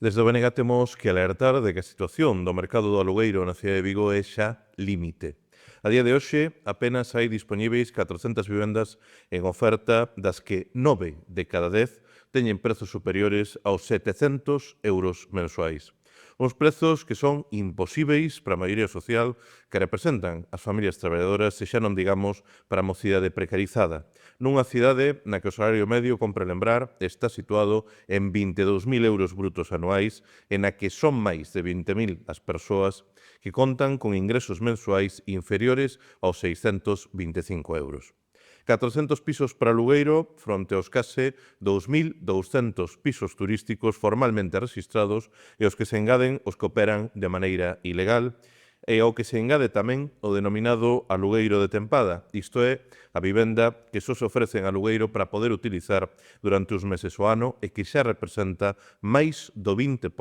Desde o BNG temos que alertar de que a situación do mercado do alugueiro na cidade de Vigo é xa límite. A día de hoxe, apenas hai dispoñíveis 400 vivendas en oferta, das que 9 de cada 10 teñen prezos superiores aos 700 euros mensuais. Uns prezos que son imposíveis para a maioría social que representan as familias traballadoras e xa non digamos para a mocidade precarizada. Nunha cidade na que o salario medio, compre lembrar, está situado en 22.000 euros brutos anuais e na que son máis de 20.000 as persoas que contan con ingresos mensuais inferiores aos 625 euros. 400 pisos para alugueiro fronte aos case 2.200 pisos turísticos formalmente registrados e aos que se engaden os que operan de maneira ilegal e ao que se engade tamén o denominado alugueiro de tempada, isto é, a vivenda que só se ofrece en alugueiro para poder utilizar durante os meses o ano e que xa representa máis do 20%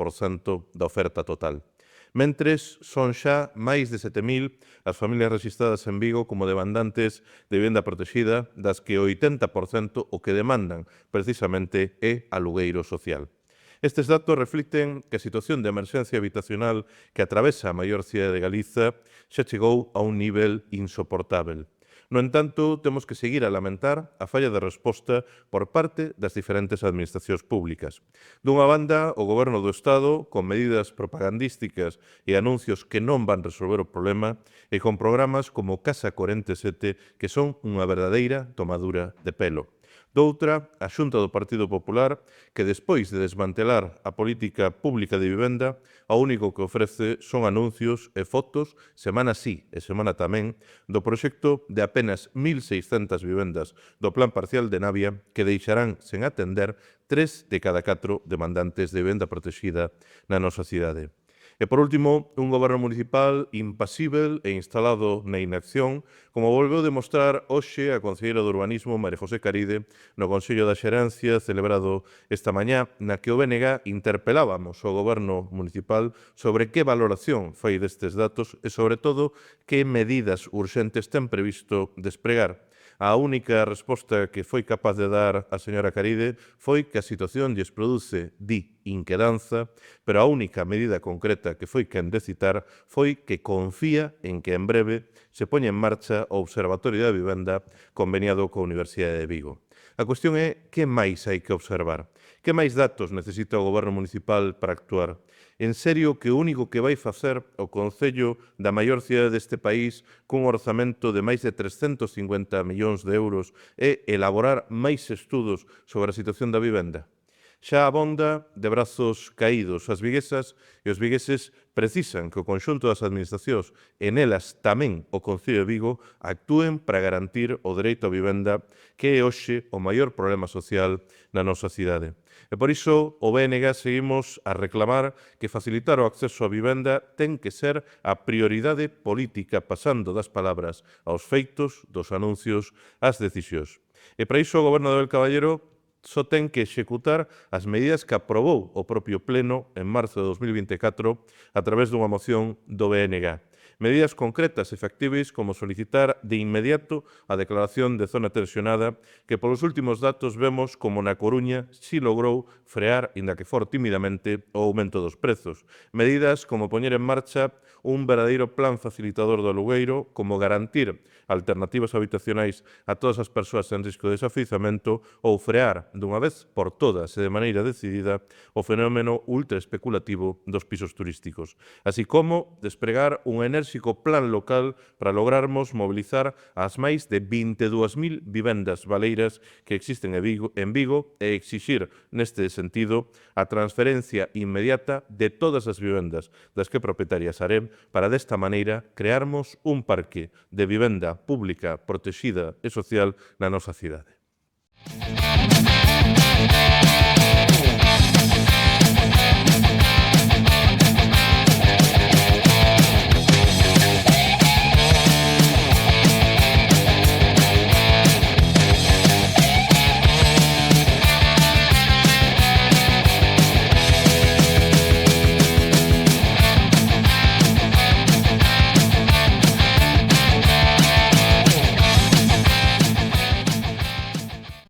da oferta total. Mentres, son xa máis de 7.000 as familias registradas en Vigo como demandantes de vivenda protegida, das que o 80% o que demandan precisamente é alugueiro social. Estes datos reflicten que a situación de emerxencia habitacional que atravesa a maior cidade de Galiza xa chegou a un nivel insoportável. No entanto, temos que seguir a lamentar a falla de resposta por parte das diferentes administracións públicas. Dunha banda, o Goberno do Estado, con medidas propagandísticas e anuncios que non van resolver o problema, e con programas como Casa 47, que son unha verdadeira tomadura de pelo. Doutra, a Xunta do Partido Popular, que despois de desmantelar a política pública de vivenda, o único que ofrece son anuncios e fotos, semana sí e semana tamén, do proxecto de apenas 1.600 vivendas do Plan Parcial de Navia que deixarán sen atender 3 de cada 4 demandantes de vivenda protegida na nosa cidade. E, por último, un goberno municipal impasível e instalado na inacción, como volveu demostrar hoxe a concelleira de Urbanismo, María José Caride, no Consello da Xerencia celebrado esta mañá, na que o BNG interpelábamos ao goberno municipal sobre que valoración fai destes datos e, sobre todo, que medidas urxentes ten previsto despregar. A única resposta que foi capaz de dar a señora Caride foi que a situación lles produce, inquedanza, pero a única medida concreta que foi quen de citar foi que confía en que en breve se poña en marcha o Observatorio da Vivenda conveniado coa Universidade de Vigo. A cuestión é que máis hai que observar? Que máis datos necesita o Goberno municipal para actuar? En serio que o único que vai facer o Concello da maior cidade deste país cun orzamento de máis de 350 millóns de euros é elaborar máis estudos sobre a situación da vivenda? Xa abonda de brazos caídos. As viguesas e os vigueses precisan que o conxunto das administracións, e nelas tamén o Concello de Vigo, actúen para garantir o dereito á vivenda, que é hoxe o maior problema social na nosa cidade. E por iso, o BNG seguimos a reclamar que facilitar o acceso á vivenda ten que ser a prioridade política, pasando das palabras aos feitos, dos anuncios ás decisións. E para iso o Goberno de Abel Caballero só ten que executar as medidas que aprobou o propio Pleno en marzo de 2024 a través dunha moción do BNG. Medidas concretas e factíveis como solicitar de inmediato a declaración de zona tensionada que polos últimos datos vemos como na Coruña si logrou frear, inda que for tímidamente, o aumento dos prezos. Medidas como poñer en marcha un verdadeiro plan facilitador do alugueiro, como garantir alternativas habitacionais a todas as persoas en risco de desafiuzamento ou frear, dunha vez por todas e de maneira decidida, o fenómeno ultraespeculativo dos pisos turísticos, así como despregar un enérxico plan local para lograrmos mobilizar as máis de 22.000 vivendas baleiras que existen en Vigo e exixir, neste sentido, a transferencia inmediata de todas as vivendas das que propietaria Sareb para, desta maneira, crearmos un parque de vivenda pública, protexida e social na nosa cidade.